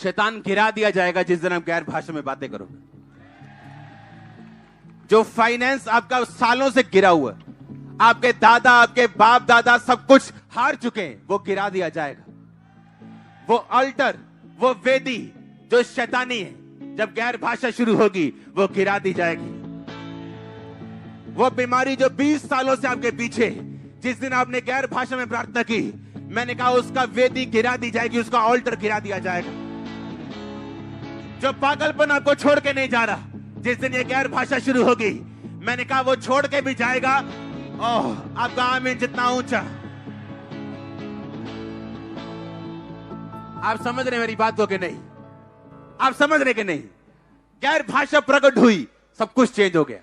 शैतान गिरा दिया जाएगा जिस दिन आप गैर भाषा में बातें करोगे। जो फाइनेंस आपका सालों से गिरा हुआ, आपके दादा आपके बाप दादा सब कुछ हार चुके हैं, वो गिरा दिया जाएगा। वो अल्टर, वो वेदी जो शैतानी है, जब गैर भाषा शुरू होगी वो गिरा दी जाएगी। वो बीमारी जो 20 सालों से आपके पीछे, जिस दिन आपने गैर भाषा में प्रार्थना की, मैंने कहा उसका वेदी गिरा दी जाएगी, उसका ऑल्टर गिरा दिया जाएगा। जो पागलपन आपको छोड़ के नहीं जा रहा, जिस दिन ये गैर भाषा शुरू होगी, मैंने कहा वो छोड़ के भी जाएगा। ओह, आपका आमीन जितना ऊंचा। आप समझ रहे मेरी बात को कि नहीं? आप समझ रहे कि नहीं? गैर भाषा प्रकट हुई, सब कुछ चेंज हो गया।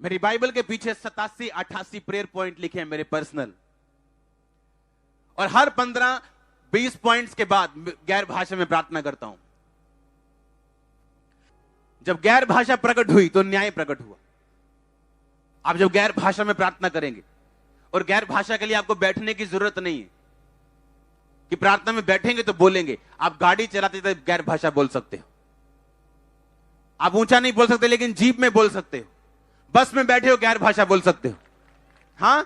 मेरी बाइबल के पीछे 87-88 प्रेयर पॉइंट लिखे हैं मेरे पर्सनल, और हर 15-20 पॉइंट्स के बाद गैर भाषा में प्रार्थना करता हूं। जब गैर भाषा प्रकट हुई तो न्याय प्रकट हुआ। आप जब गैर भाषा में प्रार्थना करेंगे, और गैर भाषा के लिए आपको बैठने की जरूरत नहीं है कि प्रार्थना में बैठेंगे तो बोलेंगे। आप गाड़ी चलाते थे गैर भाषा बोल सकते हो। आप ऊंचा नहीं बोल सकते लेकिन जीप में बोल सकते हो। बस में बैठे हो गैर भाषा बोल सकते हो। हां,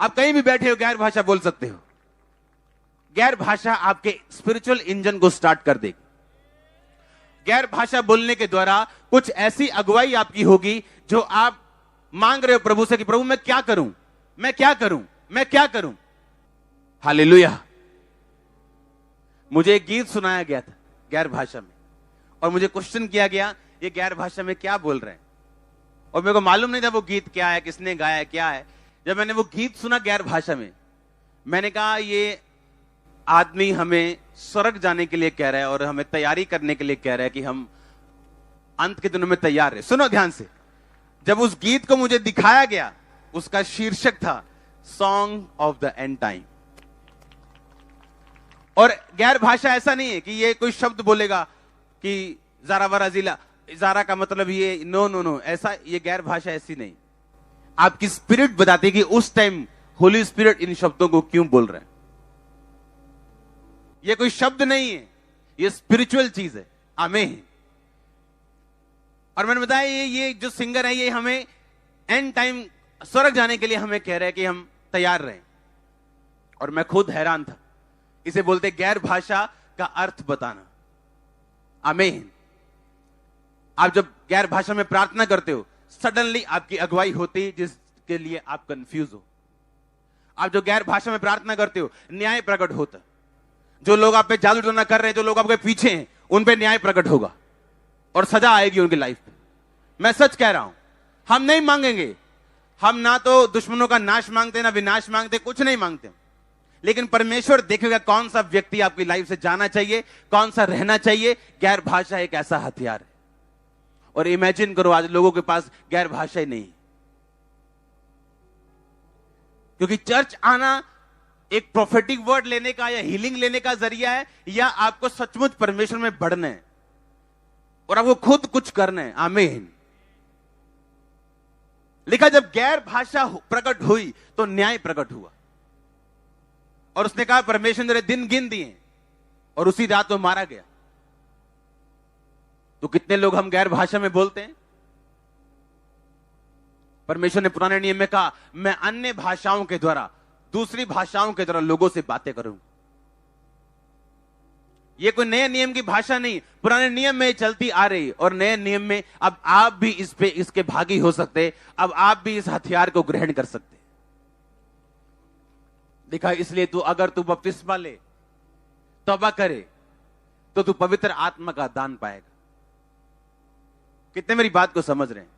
आप कहीं भी बैठे हो गैर भाषा बोल सकते हो। गैर भाषा आपके स्पिरिचुअल इंजन को स्टार्ट कर देगी। गैर भाषा बोलने के द्वारा कुछ ऐसी अगुवाई आपकी होगी जो आप मांग रहे हो प्रभु से कि प्रभु मैं क्या करूं, मैं क्या करूं, मैं क्या करूं। हालेलुया। मुझे एक गीत सुनाया गया था गैर भाषा में, और मुझे क्वेश्चन किया गया ये गैर भाषा में क्या बोल रहे हैं, और मेरे को मालूम नहीं था वो गीत क्या है, किसने गाया है, क्या है। जब मैंने वो गीत सुना गैर भाषा में, मैंने कहा ये आदमी हमें स्वर्ग जाने के लिए कह रहा है और हमें तैयारी करने के लिए कह रहा है कि हम अंत के दिनों में तैयार रहे। सुनो ध्यान से। जब उस गीत को मुझे दिखाया गया, उसका शीर्षक था song of the end time. और गैर भाषा ऐसा नहीं है कि ये कोई शब्द बोलेगा कि जारा वरा जिला, जारा का मतलब ये, नो नो नो, ऐसा ये गैर भाषा ऐसी नहीं। आपकी स्पिरिट बताती है कि उस टाइम होली स्पिरिट इन शब्दों को क्यों बोल रहे हैं। ये कोई शब्द नहीं है, ये स्पिरिचुअल चीज है। आमीन। और मैंने बताया ये जो सिंगर है, ये हमें एंड टाइम स्वर्ग जाने के लिए हमें कह रहे हैं कि हम तैयार रहें। और मैं खुद हैरान था। इसे बोलते गैर भाषा का अर्थ बताना। आमीन। आप जब गैर भाषा में प्रार्थना करते हो, सडनली आपकी अगुवाई होती है जिसके लिए आप कंफ्यूज हो। आप जो गैर भाषा में प्रार्थना करते हो, न्याय प्रकट होता। जो लोग आप पे जादू टोना कर रहे हैं, जो लोग आपके पीछे हैं, उन पे न्याय प्रकट होगा और सजा आएगी उनकी लाइफ पे। मैं सच कह रहा हूं। हम नहीं मांगेंगे, हम ना तो दुश्मनों का नाश मांगते, ना विनाश मांगते, कुछ नहीं मांगते, लेकिन परमेश्वर देखेगा कौन सा व्यक्ति आपकी लाइफ से जाना चाहिए, कौन सा रहना चाहिए। गैर भाषा एक ऐसा हथियार है। और इमेजिन करो आज लोगों के पास गैर भाषा ही नहीं, क्योंकि चर्च आना एक प्रोफेटिक वर्ड लेने का या हीलिंग लेने का जरिया है, या आपको सचमुच परमेश्वर में बढ़ना है और आपको खुद कुछ करना है। आमीन। लिखा जब गैर भाषा प्रकट हुई तो न्याय प्रकट हुआ। और उसने कहा परमेश्वर ने दिन गिन दिए, और उसी रात वो मारा गया। तो कितने लोग हम गैर भाषा में बोलते हैं। परमेश्वर ने पुराने नियम में कहा मैं अन्य भाषाओं के द्वारा, दूसरी भाषाओं के द्वारा लोगों से बातें करूंगा। ये कोई नए नियम की भाषा नहीं, पुराने नियम में चलती आ रही, और नए नियम में अब आप भी इसके भागी हो सकते। अब आप भी इस हथियार को ग्रहण कर सकते। देखा, इसलिए अगर तू बपतिस्मा ले, तौबा करे, तो तू पवित्र आत्मा का दान पाएगा। कितने मेरी बात को समझ रहे हैं।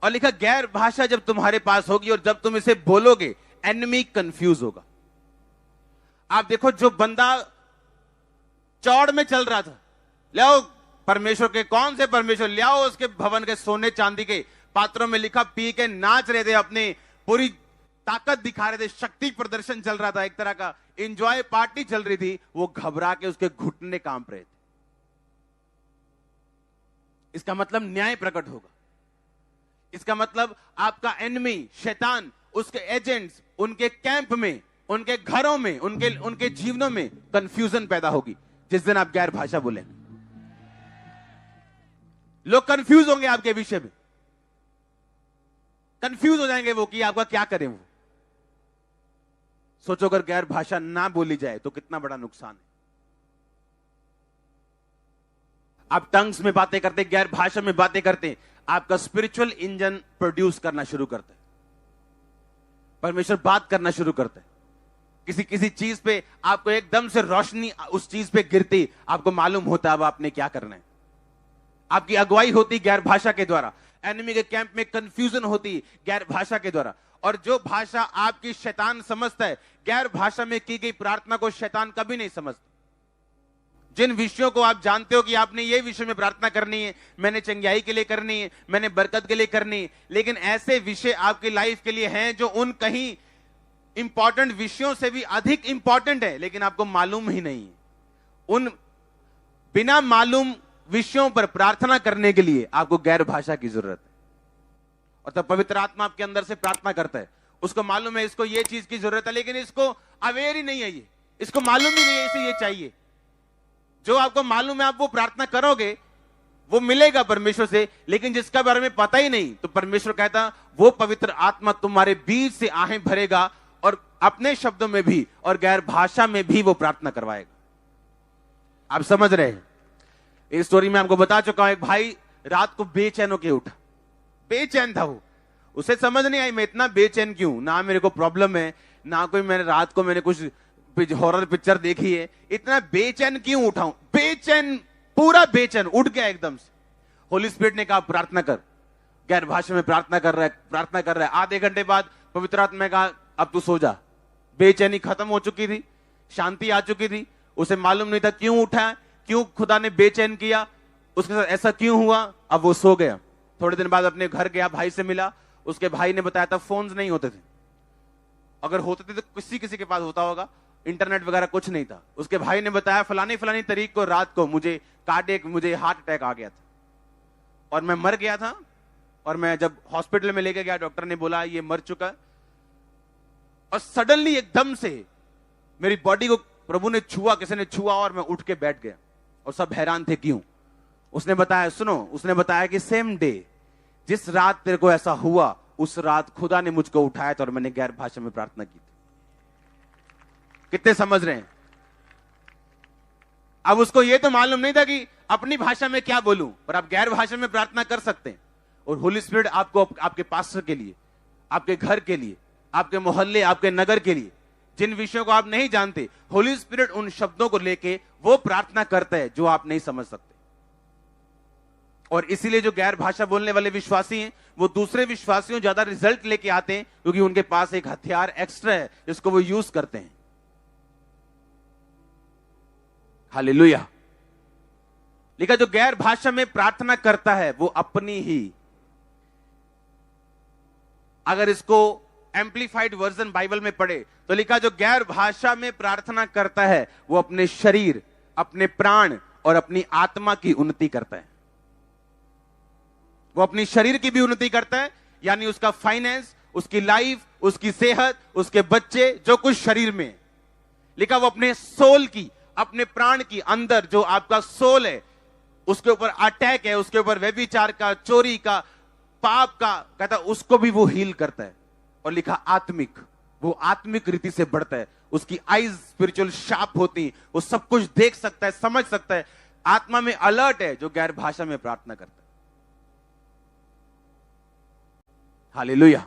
और लिखा गैर भाषा जब तुम्हारे पास होगी और जब तुम इसे बोलोगे, एनिमी कंफ्यूज होगा। आप देखो, जो बंदा चौड़ में चल रहा था, ले आओ परमेश्वर के, कौन से परमेश्वर, ले आओ उसके भवन के सोने चांदी के पात्रों में, लिखा पी के नाच रहे थे, अपनी पूरी ताकत दिखा रहे थे, शक्ति प्रदर्शन चल रहा था, एक तरह का एंजॉय पार्टी चल रही थी। वो घबरा के उसके घुटने कांप रहे थे। इसका मतलब न्याय प्रकट होगा। इसका मतलब आपका एनिमी शैतान, उसके एजेंट्स, उनके कैंप में उनके घरों में, उनके जीवनों में कंफ्यूजन पैदा होगी जिस दिन आप गैर भाषा बोलेंगे। लोग कंफ्यूज होंगे आपके विषय में, कंफ्यूज हो जाएंगे वो कि आपका क्या करें। वो सोचो अगर गैर भाषा ना बोली जाए तो कितना बड़ा नुकसान है। आप टंग्स में बातें करते, गैर भाषा में बातें करते, आपका स्पिरिचुअल इंजन प्रोड्यूस करना शुरू करता है। परमेश्वर बात करना शुरू करता है। किसी चीज पे आपको एकदम से रोशनी उस चीज पे गिरती, आपको मालूम होता अब आपने क्या करना है। आपकी अगुवाई होती गैर भाषा के द्वारा। एनिमी के कैंप में कंफ्यूजन होती गैर भाषा के द्वारा। और जो भाषा आपकी शैतान समझता है, गैर भाषा में की गई प्रार्थना को शैतान कभी नहीं समझता। जिन विषयों को आप जानते हो कि आपने ये विषय में प्रार्थना करनी है, मैंने चंगाई के लिए करनी है, मैंने बरकत के लिए करनी है, लेकिन ऐसे विषय आपकी लाइफ के लिए हैं जो उन कहीं इंपॉर्टेंट विषयों से भी अधिक इंपॉर्टेंट है, लेकिन आपको मालूम ही नहीं है। उन बिना मालूम विषयों पर प्रार्थना करने के लिए आपको गैर भाषा की जरूरत है। और तब पवित्र आत्मा आपके अंदर से प्रार्थना करता है। उसको मालूम है इसको ये चीज की जरूरत है, लेकिन इसको अवेयर ही नहीं है, ये इसको मालूम ही नहीं है इसे ये चाहिए। जो आपको मालूम है आप वो प्रार्थना करोगे, वो मिलेगा परमेश्वर से, लेकिन जिसका बारे में पता ही नहीं, तो परमेश्वर कहता वो पवित्र आत्मा तुम्हारे बीच से आहें भरेगा और अपने शब्दों में भी और गैर भाषा में भी वो प्रार्थना करवाएगा। आप समझ रहे हैं? इस स्टोरी में आपको बता चुका हूं, एक भाई रात को बेचैन होकर उठा। बेचैन था वो, उसे समझ नहीं आई मैं इतना बेचैन क्यों, ना मेरे को प्रॉब्लम है, ना कोई मैंने रात को मैंने कुछ हॉरर पिक्चर देखी है, इतना बेचैन क्यों उठाऊं। बेचैन, पूरा बेचैन उठ गया एकदम से। होली स्पिरिट ने कहा प्रार्थना कर। गैर भाषा में प्रार्थना कर रहा है। आधे घंटे बाद पवित्र आत्मा ने कहा अब तू सो जा। बेचैनी खत्म हो चुकी थी, शांति आ चुकी थी। उसे मालूम नहीं था क्यों उठा, क्यों खुदा ने बेचैन किया, उसके साथ ऐसा क्यों हुआ। अब वो सो गया। थोड़े दिन बाद अपने घर गया, भाई से मिला। उसके भाई ने बताया था फोन्स नहीं होते थे, अगर होते थे तो किसी के पास होता होगा, इंटरनेट वगैरह कुछ नहीं था। उसके भाई ने बताया फलानी तारीख को रात को मुझे हार्ट अटैक आ गया था और मैं मर गया था। और मैं जब हॉस्पिटल में लेके गया, डॉक्टर ने बोला ये मर चुका है। और सडनली एकदम से मेरी बॉडी को प्रभु ने छुआ, किसी ने छुआ और मैं उठ के बैठ गया। और सब हैरान थे क्यों। उसने बताया कि सेम डे जिस रात तेरे को ऐसा हुआ, उस रात खुदा ने मुझको उठाया था और मैंने गैर भाषा में प्रार्थना की थी। कितने समझ रहे हैं? अब उसको यह तो मालूम नहीं था कि अपनी भाषा में क्या बोलूं, पर आप गैर भाषा में प्रार्थना कर सकते हैं। और होली स्पिरिट आपको आपके पास्टर के लिए, आपके घर के लिए, आपके मोहल्ले, आपके नगर के लिए, जिन विषयों को आप नहीं जानते, होली स्पिरिट उन शब्दों को लेके वो प्रार्थना करता है जो आप नहीं समझ सकते। और इसीलिए जो गैर भाषा बोलने वाले विश्वासी हैं, वो दूसरे विश्वासियों ज्यादा रिजल्ट लेके आते हैं, क्योंकि उनके पास एक हथियार एक्स्ट्रा है जिसको वो यूज करते हैं। हालेलुया। लिखा जो गैर भाषा में प्रार्थना करता है वो अपनी ही, अगर इसको एम्प्लीफाइड वर्जन बाइबल में पढ़े तो लिखा जो गैर भाषा में प्रार्थना करता है वो अपने शरीर, अपने प्राण और अपनी आत्मा की उन्नति करता है। वो अपनी शरीर की भी उन्नति करता है, यानी उसका फाइनेंस, उसकी लाइफ, उसकी सेहत, उसके बच्चे, जो कुछ शरीर में। लिखा वो अपने सोल की, अपने प्राण की, अंदर जो आपका सोल है उसके ऊपर अटैक है, उसके ऊपर व्यभिचार का, चोरी का, पाप का, कहता उसको भी वो हील करता है। और लिखा आत्मिक, वो आत्मिक रीति से बढ़ता है। उसकी आईज स्पिरिचुअल शार्प होती, वो सब कुछ देख सकता है, समझ सकता है, आत्मा में अलर्ट है, जो गैर भाषा में प्रार्थना करता है। हालेलुया।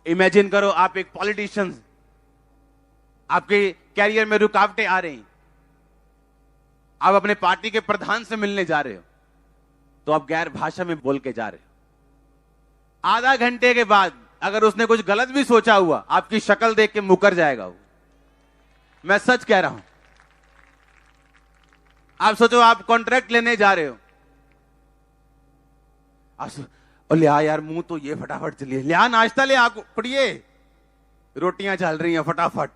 इमेजिन करो आप एक पॉलिटिशियन, आपके कैरियर में रुकावटें आ रही, आप अपने पार्टी के प्रधान से मिलने जा रहे हो, तो आप गैर भाषा में बोल के जा रहे हो। आधा घंटे के बाद अगर उसने कुछ गलत भी सोचा हुआ, आपकी शक्ल देख के मुकर जाएगा वो। मैं सच कह रहा हूं। आप सोचो आप कॉन्ट्रैक्ट लेने जा रहे हो, लिया यार मुंह तो ये फटाफट चलिए, लिया नाश्ता ले, आको पड़िए, रोटियां चल रही हैं, फटाफट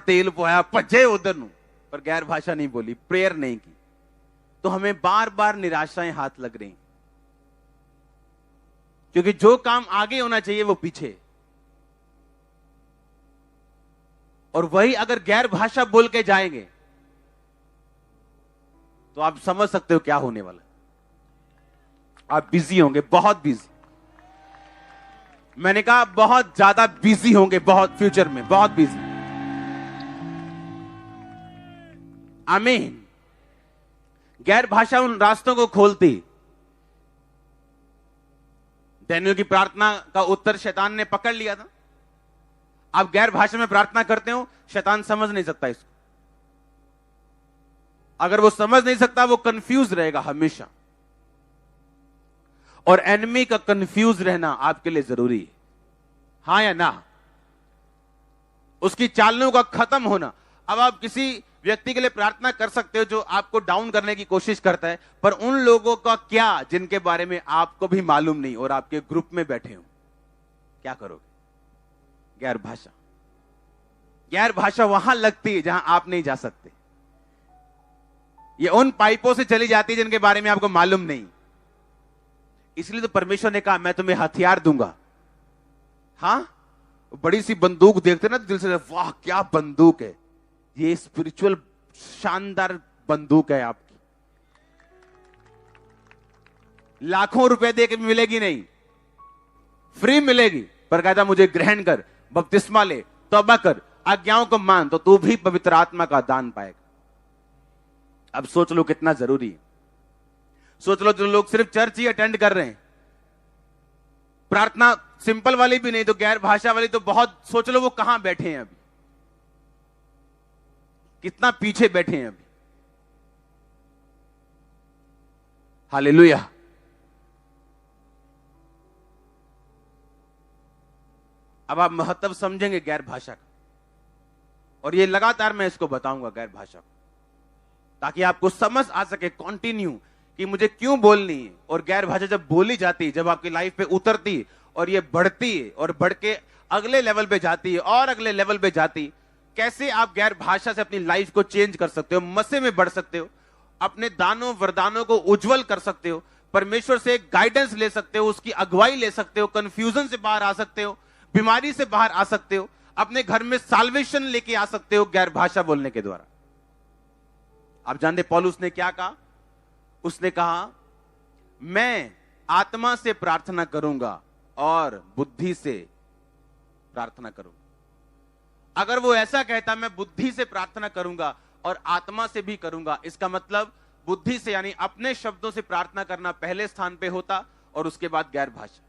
तेल पोया, भजे उधर नु। पर गैर भाषा नहीं बोली, प्रेयर नहीं की, तो हमें बार बार निराशाएं हाथ लग रही, क्योंकि जो काम आगे होना चाहिए वो पीछे। और वही अगर गैर भाषा बोल के जाएंगे तो आप समझ सकते हो क्या होने वाला है। आप बिजी होंगे, बहुत बिजी। मैंने कहा बहुत ज्यादा बिजी होंगे, बहुत फ्यूचर में बहुत बिजी। आमीन। गैर भाषा उन रास्तों को खोलती। डैनियल की प्रार्थना का उत्तर शैतान ने पकड़ लिया था। आप गैर भाषा में प्रार्थना करते हो, शैतान समझ नहीं सकता इसको। अगर वो समझ नहीं सकता, वो कंफ्यूज रहेगा हमेशा। और एनिमी का कंफ्यूज रहना आपके लिए जरूरी है, हां या ना? उसकी चालों का खत्म होना। अब आप किसी व्यक्ति के लिए प्रार्थना कर सकते हो जो आपको डाउन करने की कोशिश करता है, पर उन लोगों का क्या जिनके बारे में आपको भी मालूम नहीं और आपके ग्रुप में बैठे हो, क्या करोगे? गैर भाषा। गैर भाषा वहां लगती है जहां आप नहीं जा सकते। ये उन पाइपों से चली जाती है जिनके बारे में आपको मालूम नहीं। इसलिए तो परमेश्वर ने कहा मैं तुम्हें हथियार दूंगा। हां, बड़ी सी बंदूक देखते ना तो दिल से वाह क्या बंदूक है, ये स्पिरिचुअल शानदार बंदूक है आपकी। लाखों रुपए दे के मिलेगी नहीं, फ्री मिलेगी। पर कहता मुझे ग्रहण कर, बपतिस्मा ले, तौबा कर, आज्ञाओं को मान, तो तू भी पवित्र आत्मा का दान पाएगा। अब सोच लो कितना जरूरी है। सोच लो जो लोग सिर्फ चर्च ही अटेंड कर रहे हैं, प्रार्थना सिंपल वाली भी नहीं तो गैर भाषा वाली तो बहुत, सोच लो वो कहां बैठे हैं अभी, कितना पीछे बैठे हैं अभी। हालेलुया। अब आप महत्व समझेंगे गैर भाषा का, और ये लगातार मैं इसको बताऊंगा गैर भाषा को, ताकि आपको समझ आ सके कंटिन्यू कि मुझे क्यों बोलनी है। और गैर भाषा जब बोली जाती है, जब आपकी लाइफ पे उतरती है और ये बढ़ती है और बढ़ के अगले लेवल पे जाती है और अगले लेवल पे जाती, कैसे आप गैर भाषा से अपनी लाइफ को चेंज कर सकते हो, मसे में बढ़ सकते हो, अपने दानों वरदानों को उज्जवल कर सकते हो, परमेश्वर से गाइडेंस ले सकते हो, उसकी अगुवाई ले सकते हो, कंफ्यूजन से बाहर आ सकते हो, बीमारी से बाहर आ सकते हो, अपने घर में साल्वेशन लेके आ सकते हो गैर भाषा बोलने के द्वारा। आप जानते पौलुस ने क्या कहा? उसने कहा मैं आत्मा से प्रार्थना करूंगा और बुद्धि से प्रार्थना करूंगा। अगर वो ऐसा कहता मैं बुद्धि से प्रार्थना करूंगा और आत्मा से भी करूंगा, इसका मतलब बुद्धि से यानी अपने शब्दों से प्रार्थना करना पहले स्थान पे होता और उसके बाद गैर भाषा।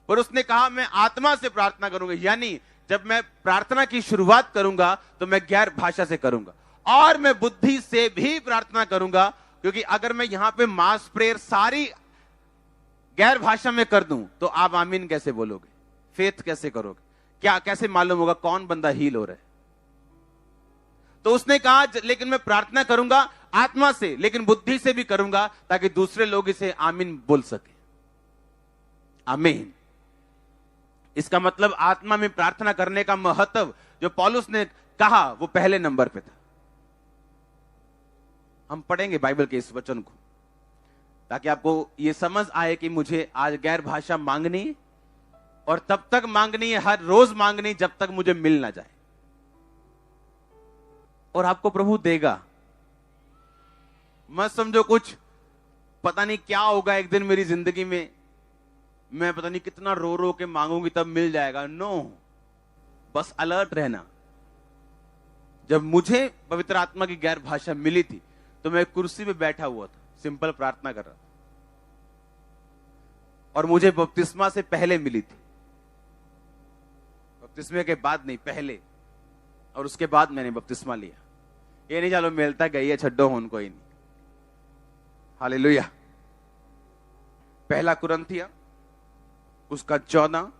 पर उसने कहा मैं आत्मा से प्रार्थना करूंगा, यानी जब मैं प्रार्थना की शुरुआत करूंगा तो मैं गैर भाषा से करूंगा और मैं बुद्धि से भी प्रार्थना करूंगा। क्योंकि अगर मैं यहां पे मास प्रेयर सारी गैर भाषा में कर दूं तो आप आमीन कैसे बोलोगे? फेथ कैसे करोगे? क्या कैसे मालूम होगा कौन बंदा हील हो रहा है? तो उसने कहा लेकिन मैं प्रार्थना करूंगा आत्मा से, लेकिन बुद्धि से भी करूंगा ताकि दूसरे लोग इसे आमीन बोल सके। आमीन। इसका मतलब आत्मा में प्रार्थना करने का महत्व जो पौलुस ने कहा वो पहले नंबर पे था। हम पढ़ेंगे बाइबल के इस वचन को ताकि आपको यह समझ आए कि मुझे आज गैर भाषा मांगनी है और तब तक मांगनी है, हर रोज मांगनी जब तक मुझे मिल ना जाए। और आपको प्रभु देगा। मत समझो कुछ पता नहीं क्या होगा एक दिन मेरी जिंदगी में, मैं पता नहीं कितना रो रो के मांगूंगी तब मिल जाएगा। नो, बस अलर्ट रहना। जब मुझे पवित्र आत्मा की गैर भाषा मिली थी तो मैं कुर्सी पे बैठा हुआ था, सिंपल प्रार्थना कर रहा था, और मुझे बपतिस्मा से पहले मिली थी। बपतिस्मे के बाद नहीं, पहले, और उसके बाद मैंने बपतिस्मा लिया। ये नहीं चलो मिलता गई है, छड्डो होन कोई नहीं। हालेलुया। पहला कुरिन्थिया उसका 14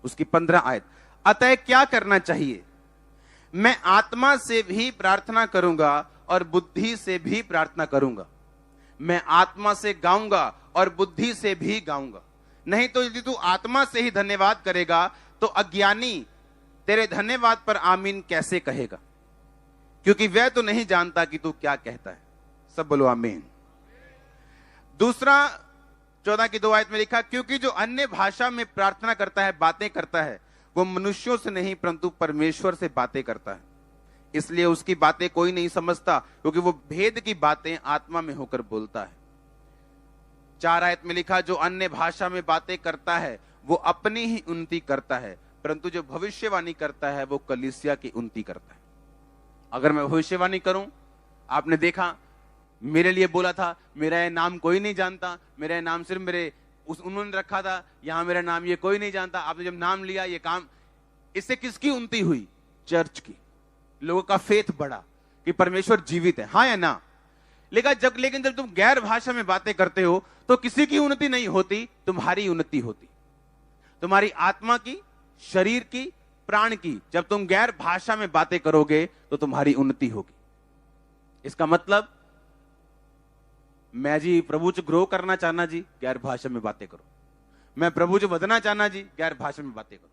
उसकी 15 आयत। अतः क्या करना चाहिए? मैं आत्मा से भी प्रार्थना करूंगा और बुद्धि से भी प्रार्थना करूंगा। मैं आत्मा से गाऊंगा और बुद्धि से भी गाऊंगा। नहीं तो यदि तू आत्मा से ही धन्यवाद करेगा तो अज्ञानी तेरे धन्यवाद पर आमीन कैसे कहेगा, क्योंकि वह तो नहीं जानता कि तू क्या कहता है। सब बोलो आमीन। दूसरा 14 की 2 आयत में लिखा, क्योंकि जो अन्य भाषा में प्रार्थना करता है, बातें करता है, वो मनुष्यों से नहीं परंतु परमेश्वर से बातें करता है। इसलिए उसकी बातें कोई नहीं समझता, क्योंकि वो भेद की बातें आत्मा में होकर बोलता है। 4 आयत में लिखा, जो अन्य भाषा में बातें करता है वो अपनी ही उन्नति करता है, परंतु जो भविष्यवाणी करता है वो कलीसिया की उन्नति करता है। अगर मैं भविष्यवाणी करूं, आपने देखा मेरे लिए बोला था, मेरा ये नाम कोई नहीं जानता, मेरा ये नाम सिर्फ मेरे उन्होंने रखा था, यहां मेरा नाम ये कोई नहीं जानता। आपने जब नाम लिया, ये काम, इससे किसकी उन्नति हुई? चर्च की। लोगों का फेथ बढ़ा कि परमेश्वर जीवित है, हाँ या ना? लेकिन जब तुम गैर भाषा में बातें करते हो तो किसी की उन्नति नहीं होती, तुम्हारी उन्नति होती, तुम्हारी आत्मा की, शरीर की, प्राण की। जब तुम गैर भाषा में बातें करोगे तो तुम्हारी उन्नति होगी। इसका मतलब, मैं जी प्रभु च ग्रो करना चाहना जी, गैर भाषा में बातें करो। मैं प्रभु च बदना चाहना जी, गैर भाषा में बातें करो।